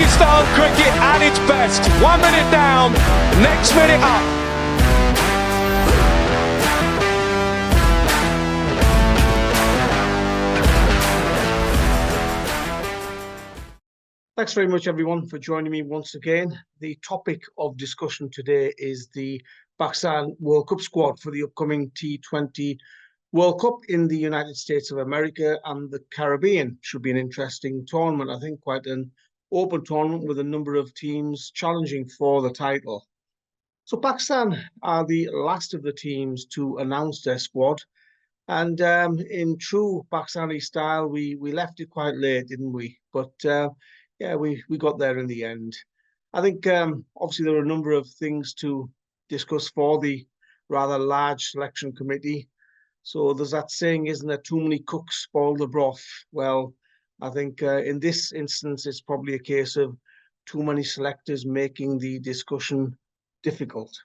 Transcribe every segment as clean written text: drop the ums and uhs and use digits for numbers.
Pakistan cricket at its best. 1 minute down, next minute up. Thanks very much, everyone, for joining me once again. The topic of discussion today is the Pakistan World Cup squad for the upcoming T20 World Cup in the United States of America and the Caribbean. Should be an interesting tournament. I think quite an open tournament with a number of teams challenging for the title. So Pakistan are the last of the teams to announce their squad. And in true Pakistani style, we left it quite late, didn't we? But yeah, we got there in the end. I think obviously there are a number of things to discuss for the rather large selection committee. So there's that saying, isn't there, too many cooks spoil the broth? Well, I think in this instance, it's probably a case of too many selectors making the discussion difficult.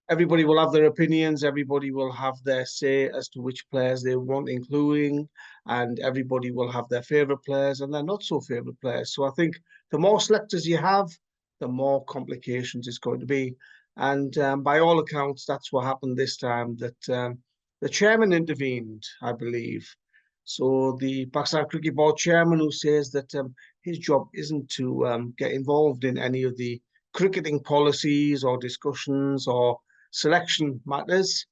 Everybody will have their opinions, everybody will have their say as to which players they want including, and everybody will have their favourite players and their not so favourite players. So I think the more selectors you have, the more complications it's going to be. And by all accounts, that's what happened this time, that the chairman intervened, I believe. So the Pakistan Cricket Board chairman, who says that his job isn't to get involved in any of the cricketing policies or discussions or selection matters,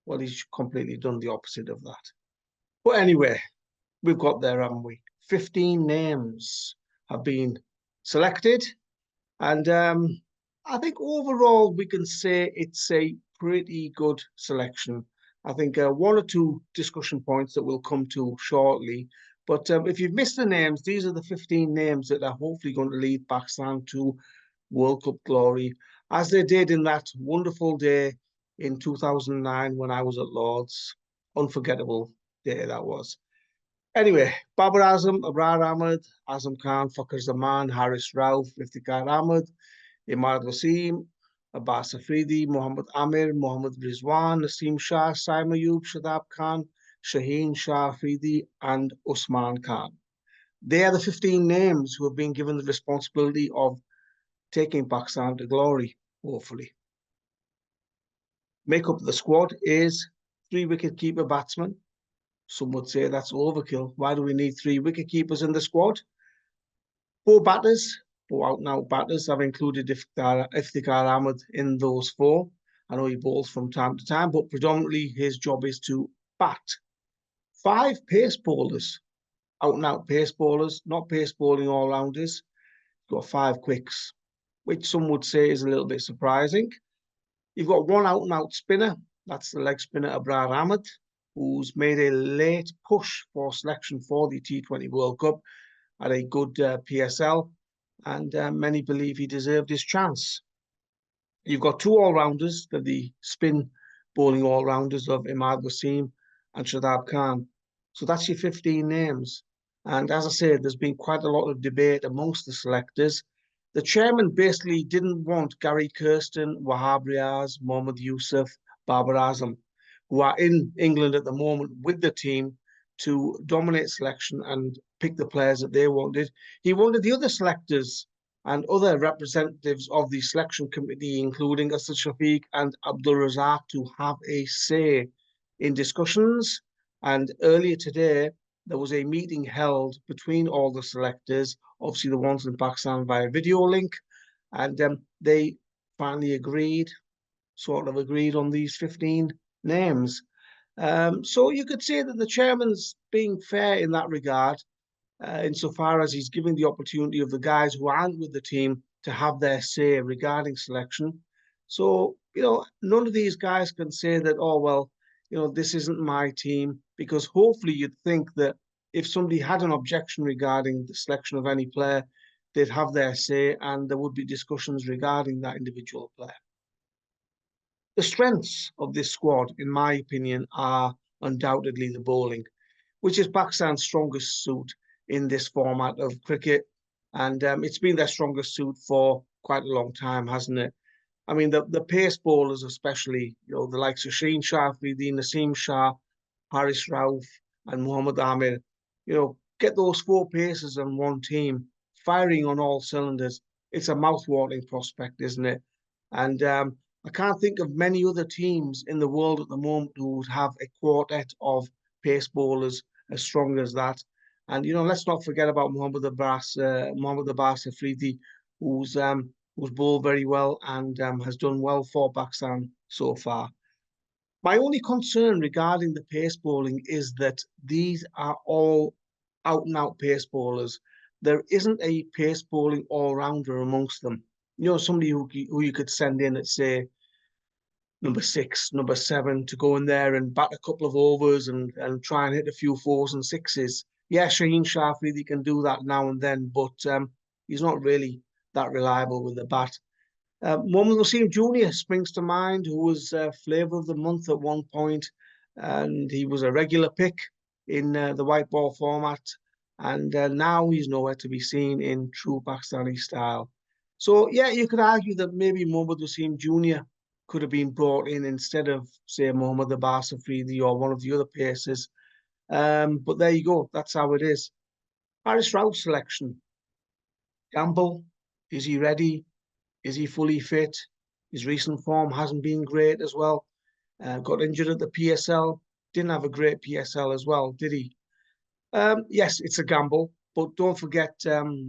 well, he's completely done the opposite of that. But anyway, we've got there, haven't we? 15 names have been selected. And I think overall we can say it's a pretty good selection. I think one or two discussion points that we'll come to shortly. But if you've missed the names, these are the 15 names that are hopefully going to lead Pakistan to World Cup glory, as they did in that wonderful day in 2009 when I was at Lord's. Unforgettable day that was. Anyway, Babar Azam, Abrar Ahmed, Azam Khan, Fakhar Zaman, Haris Rauf, Iftikhar Ahmed, Imad Wasim, Abbas Afridi, Mohammad Amir, Mohammad Rizwan, Naseem Shah, Saim Ayub, Shadab Khan, Shaheen Shah Afridi, and Usman Khan. They are the 15 names who have been given the responsibility of taking Pakistan to glory, hopefully. Make up the squad is 3 wicket-keeper batsmen. Some would say that's overkill. Why do we need 3 wicket-keepers in the squad? 4 batters, 4 out-and-out batters. I've included Iftikhar Ahmed in those 4. I know he bowls from time to time, but predominantly his job is to bat. 5 pace bowlers, out-and-out pace bowlers, not pace bowling all-rounders. Got 5 quicks, which some would say is a little bit surprising. You've got 1 out-and-out spinner. That's the leg spinner, Abrar Ahmed, who's made a late push for selection for the T20 World Cup at a good PSL, and many believe he deserved his chance. You've got 2 all-rounders, the spin bowling all-rounders of Imad Wasim and Shadab Khan. So that's your 15 names. And as I said, there's been quite a lot of debate amongst the selectors. The chairman basically didn't want Gary Kirsten, Wahab Riaz, Mohammad Yusuf, Babar Azam, who are in England at the moment with the team, to dominate selection and pick the players that they wanted. He wanted the other selectors and other representatives of the selection committee, including Asad Shafiq and Abdul Razak, to have a say in discussions. And earlier today, there was a meeting held between all the selectors, obviously the ones in Pakistan via video link, and they finally agreed on these 15 names. So you could say that the chairman's being fair in that regard, insofar as he's giving the opportunity of the guys who aren't with the team to have their say regarding selection. So, none of these guys can say that, oh, well, this isn't my team, because hopefully you'd think that if somebody had an objection regarding the selection of any player, they'd have their say and there would be discussions regarding that individual player. The strengths of this squad, in my opinion, are undoubtedly the bowling, which is Pakistan's strongest suit in this format of cricket. And it's been their strongest suit for quite a long time, hasn't it? I mean, the pace bowlers especially, the likes of Shaheen Shah Afridi, Naseem Shah, Haris Rauf and Mohammad Amir, get those 4 paces on one team, firing on all cylinders. It's a mouth-watering prospect, isn't it? And I can't think of many other teams in the world at the moment who would have a quartet of pace bowlers as strong as that. And let's not forget about 𝗙𝒂𝒂𝒎 Afridi, who's bowled very well and has done well for Pakistan so far. My only concern regarding the pace bowling is that these are all out-and-out pace bowlers. There isn't a pace bowling all-rounder amongst them. Somebody who you could send in at, say, number 6, number 7 to go in there and bat a couple of overs and try and hit a few 4s and 6s. Yeah, Shaheen Shah Afridi can do that now and then, but he's not really that reliable with the bat. Mohammad Wasim Jr. springs to mind, who was flavour of the month at one point, and he was a regular pick in the white ball format, and now he's nowhere to be seen in true Pakistani style. So, yeah, you could argue that maybe Mohammad Wasim Jr. could have been brought in instead of, say, Mohammad Abbas Afridi or one of the other paces. But there you go. That's how it is. Haris Rauf selection. Gamble. Is he ready? Is he fully fit? His recent form hasn't been great as well. Got injured at the PSL. Didn't have a great PSL as well, did he? Yes, it's a gamble. But don't forget,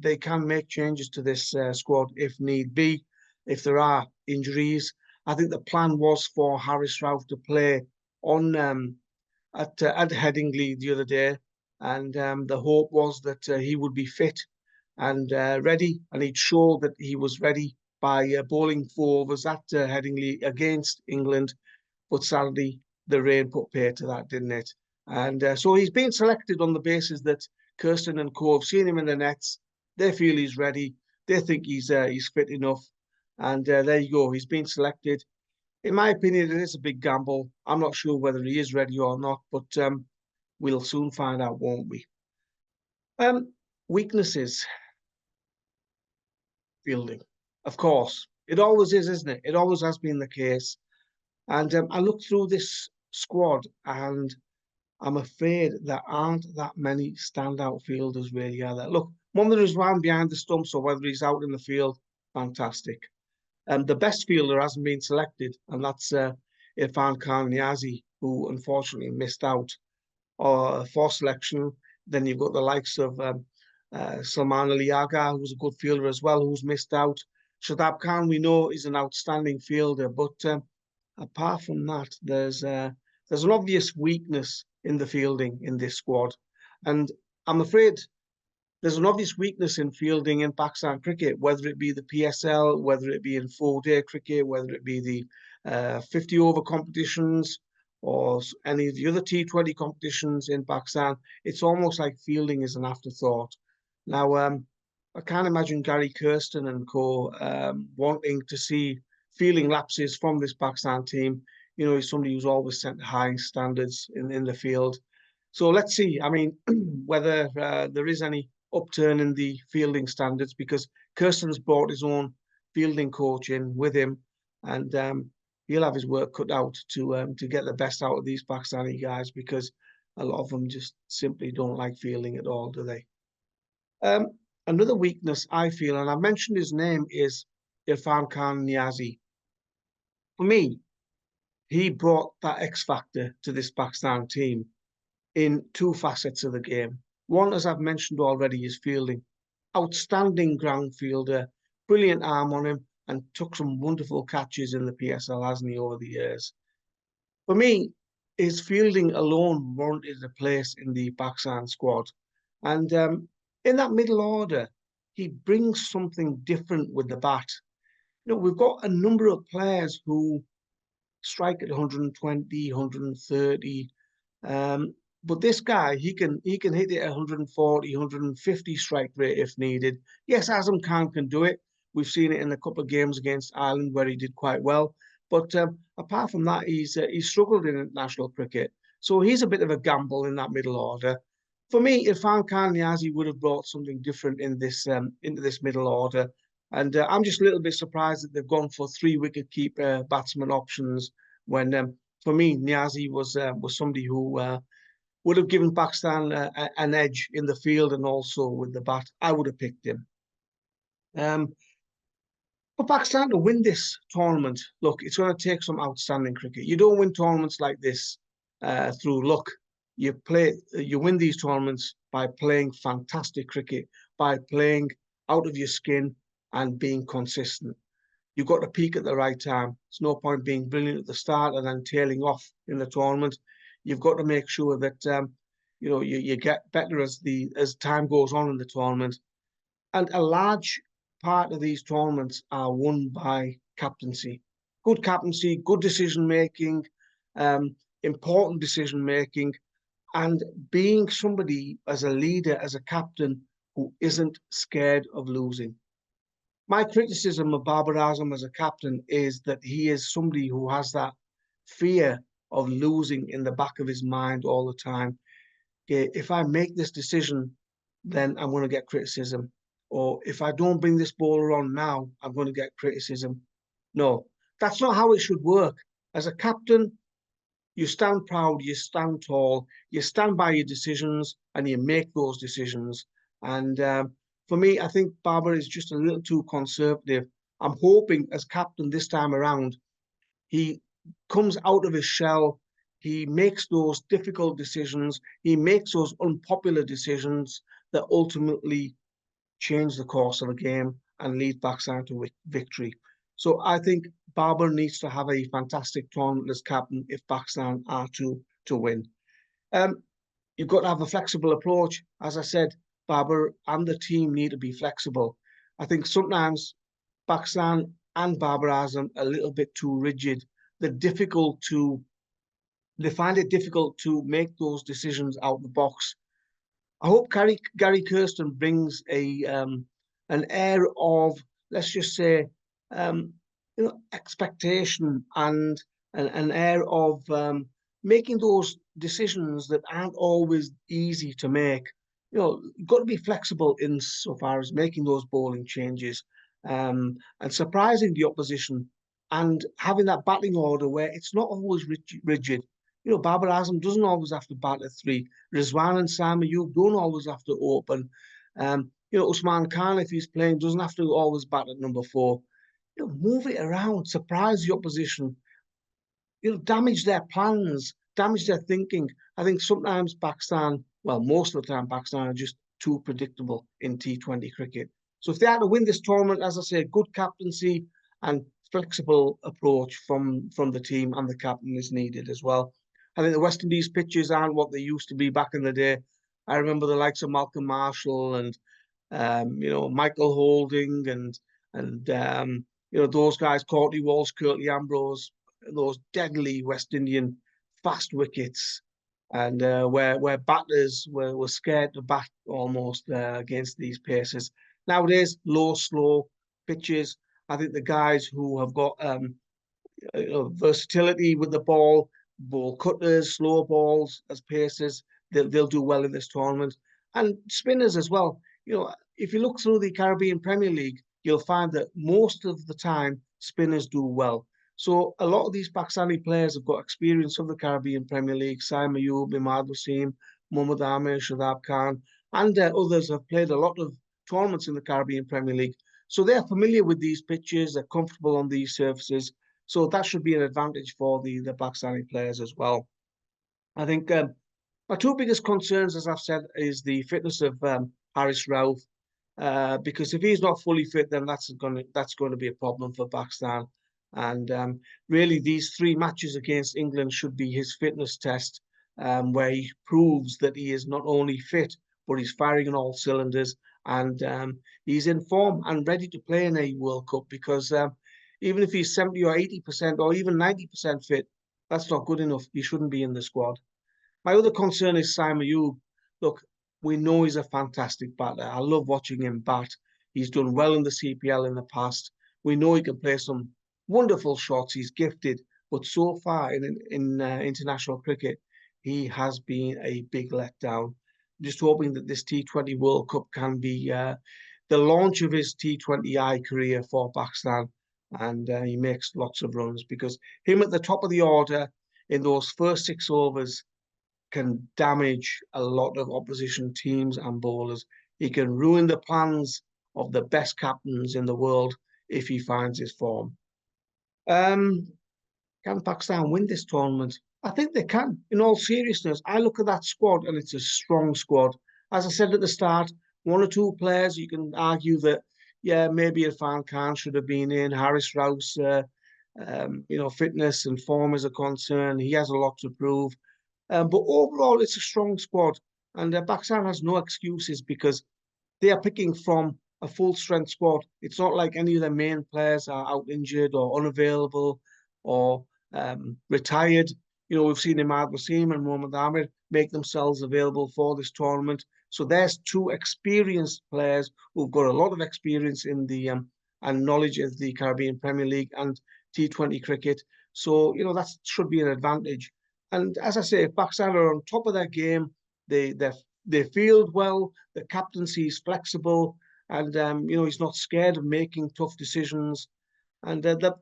they can make changes to this squad if need be, if there are injuries. I think the plan was for Haris Rauf to play on at Headingley the other day, and the hope was that he would be fit and ready, and he'd show that he was ready by bowling 4 overs at Headingley against England. But sadly, the rain put pay to that, didn't it? And so he's been selected on the basis that Kirsten and co have seen him in the nets. They feel he's ready. They think he's fit enough. And there you go. He's been selected. In my opinion, it is a big gamble. I'm not sure whether he is ready or not, but we'll soon find out, won't we? Weaknesses. Fielding. Of course. It always is, isn't it? It always has been the case. And I looked through this squad and I'm afraid there aren't that many standout fielders really, are there? Look, Mohammad Rizwan behind the stumps, or whether he's out in the field, fantastic. The best fielder hasn't been selected, and that's 𝗙𝒤𝒂𝒈𝒓𝒂𝒎, who unfortunately missed out for selection. Then you've got the likes of Salman Ali Agha, who's a good fielder as well, who's missed out. Shadab Khan, we know, is an outstanding fielder, but apart from that, there's an obvious weakness in the fielding in this squad. And I'm afraid there's an obvious weakness in fielding in Pakistan cricket, whether it be the PSL, whether it be in 4-day cricket, whether it be the 50-over competitions or any of the other T20 competitions in Pakistan. It's almost like fielding is an afterthought. Now, I can't imagine Gary Kirsten and co wanting to see fielding lapses from this Pakistan team. He's somebody who's always set high standards in the field. So let's see. I mean, whether there is any upturn in the fielding standards, because Kirsten's brought his own fielding coach in with him, and he'll have his work cut out to get the best out of these Pakistani guys, because a lot of them just simply don't like fielding at all, do they? Another weakness I feel, and I mentioned his name, is Irfan Khan Niazi. For me, he brought that X factor to this Pakistan team in 2 facets of the game. One, as I've mentioned already, is fielding. Outstanding ground fielder, brilliant arm on him, and took some wonderful catches in the PSL, hasn't he, over the years. For me, his fielding alone warranted a place in the Pakistan squad. And in that middle order, he brings something different with the bat. We've got a number of players who strike at 120, 130. But this guy, he can hit it at 140, 150 strike rate if needed. Yes, Azam Khan can do it. We've seen it in a couple of games against Ireland where he did quite well. But apart from that, he's struggled in international cricket. So he's a bit of a gamble in that middle order. For me, Irfan Khan Niazi would have brought something different in this into this middle order. And I'm just a little bit surprised that they've gone for 3 wicket-keeper batsman options when, for me, Niazi was somebody who would have given Pakistan an edge in the field and also with the bat. I would have picked him. For Pakistan to win this tournament, look, it's going to take some outstanding cricket. You don't win tournaments like this through luck. You win these tournaments by playing fantastic cricket, by playing out of your skin and being consistent. You've got to peak at the right time. It's no point being brilliant at the start and then tailing off in the tournament. You've got to make sure that you get better as time goes on in the tournament. And a large part of these tournaments are won by captaincy. Good captaincy, good decision-making, important decision-making, and being somebody as a leader, as a captain, who isn't scared of losing. My criticism of Babar Azam as a captain is that he is somebody who has that fear of losing in the back of his mind all the time. Okay, if I make this decision, then I'm going to get criticism. Or if I don't bring this bowler on now, I'm going to get criticism. No, that's not how it should work. As a captain, you stand proud, you stand tall, you stand by your decisions, and you make those decisions. And for me, I think Babar is just a little too conservative. I'm hoping as captain this time around, he comes out of his shell, he makes those difficult decisions, he makes those unpopular decisions that ultimately change the course of a game and lead Pakistan to victory. So I think Babar needs to have a fantastic tournament as captain if Pakistan are to win. You've got to have a flexible approach. As I said, Babar and the team need to be flexible. I think sometimes Pakistan and Babar Azam are a little bit too rigid. They find it difficult to make those decisions out of the box. I hope Gary Kirsten brings an air of, let's just say, expectation and an air of making those decisions that aren't always easy to make. You've got to be flexible in so far as making those bowling changes and surprising the opposition and having that batting order where it's not always rigid. Babar Azam doesn't always have to bat at 3. Rizwan and 𝐓𝐰𝐢𝐭𝐭𝐞𝐫 don't always have to open. Usman Khan, if he's playing, doesn't have to always bat at number 4. Move it around, surprise the opposition. Damage their plans, damage their thinking. I think sometimes Pakistan, well, most of the time, Pakistan are just too predictable in T20 cricket. So if they are to win this tournament, as I say, good captaincy and flexible approach from the team and the captain is needed as well. I think the West Indies pitches aren't what they used to be back in the day. I remember the likes of Malcolm Marshall and Michael Holding and those guys, Courtney Walsh, Curtly Ambrose, those deadly West Indian fast wickets, and where batters were scared to bat almost against these paces. Nowadays, low, slow pitches. I think the guys who have got versatility with the ball, ball cutters, slow balls as paces, they'll do well in this tournament. And spinners as well. If you look through the Caribbean Premier League, you'll find that most of the time spinners do well. So a lot of these Pakistani players have got experience of the Caribbean Premier League. 𝐓𝐰𝐢𝐭𝐵, Imad Wasim, Mohammad Amir, Shadab Khan, and others have played a lot of tournaments in the Caribbean Premier League. So they're familiar with these pitches, they're comfortable on these surfaces. So that should be an advantage for the Pakistani players as well. I think my two biggest concerns, as I've said, is the fitness of Haris Rauf. Because if he's not fully fit, then that's going to be a problem for Pakistan. And really, these 3 matches against England should be his fitness test, where he proves that he is not only fit, but he's firing on all cylinders, and he's in form and ready to play in a World Cup. Because even if he's 70 or 80% or even 90% fit, that's not good enough. He shouldn't be in the squad. My other concern is 𝐓𝐰𝐢𝐭𝐵. Look, we know he's a fantastic batter. I love watching him bat. He's done well in the CPL in the past. We know he can play some wonderful shots. He's gifted. But so far in international cricket, he has been a big letdown. I'm just hoping that this T20 World Cup can be the launch of his T20I career for Pakistan. And he makes lots of runs, because him at the top of the order in those first 6 overs can damage a lot of opposition teams and bowlers. He can ruin the plans of the best captains in the world if he finds his form. Can Pakistan win this tournament? I think they can. In all seriousness, I look at that squad and it's a strong squad. As I said at the start, one or two players you can argue that, yeah, maybe Irfan Khan should have been in. Haris Raus, fitness and form is a concern. He has a lot to prove. But overall, it's a strong squad. And Pakistan has no excuses because they are picking from a full-strength squad. It's not like any of the main players are out injured or unavailable or retired. We've seen 𝐓𝐰𝐢𝐭𝐭𝐞𝐫 and Mohammad Amir make themselves available for this tournament. So there's two experienced players who've got a lot of experience in the and knowledge of the Caribbean Premier League and T20 cricket. So, that should be an advantage. And as I say, Pakistan are on top of their game. They field well. The captaincy is flexible, and he's not scared of making tough decisions. And the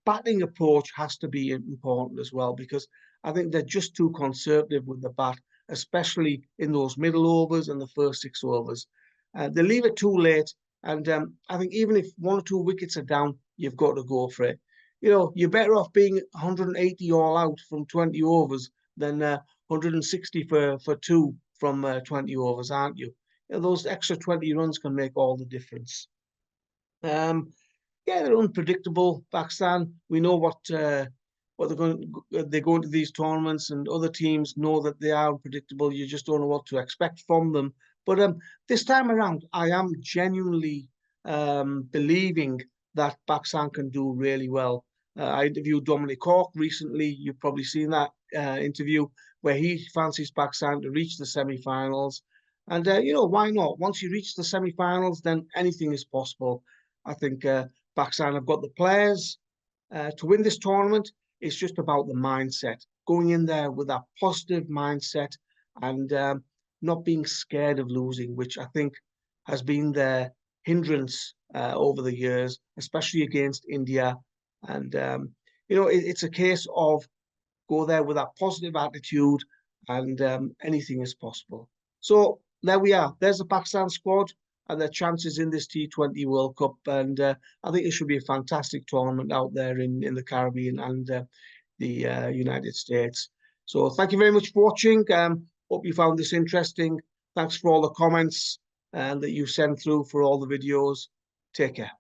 batting approach has to be important as well, because I think they're just too conservative with the bat, especially in those middle overs and the first 6 overs. They leave it too late, and I think even if 1 or 2 wickets are down, you've got to go for it. You're better off being 180 all out from 20 overs than 160 for 2 from 20 overs, aren't you? Those extra 20 runs can make all the difference. Yeah, they're unpredictable, Pakistan. We know what they're going. They go into these tournaments, and other teams know that they are unpredictable. You just don't know what to expect from them. But this time around, I am genuinely believing that Pakistan can do really well. I interviewed Dominic Cork recently. You've probably seen that interview where he fancies Pakistan to reach the semi-finals. And, why not? Once you reach the semi-finals, then anything is possible. I think Pakistan have got the players to win this tournament. It's just about the mindset, going in there with that positive mindset and not being scared of losing, which I think has been their hindrance over the years, especially against India. And, it's a case of go there with that positive attitude, and anything is possible. So there we are. There's the Pakistan squad and their chances in this T20 World Cup. And I think it should be a fantastic tournament out there in the Caribbean and the United States. So thank you very much for watching. Hope you found this interesting. Thanks for all the comments that you sent through for all the videos. Take care.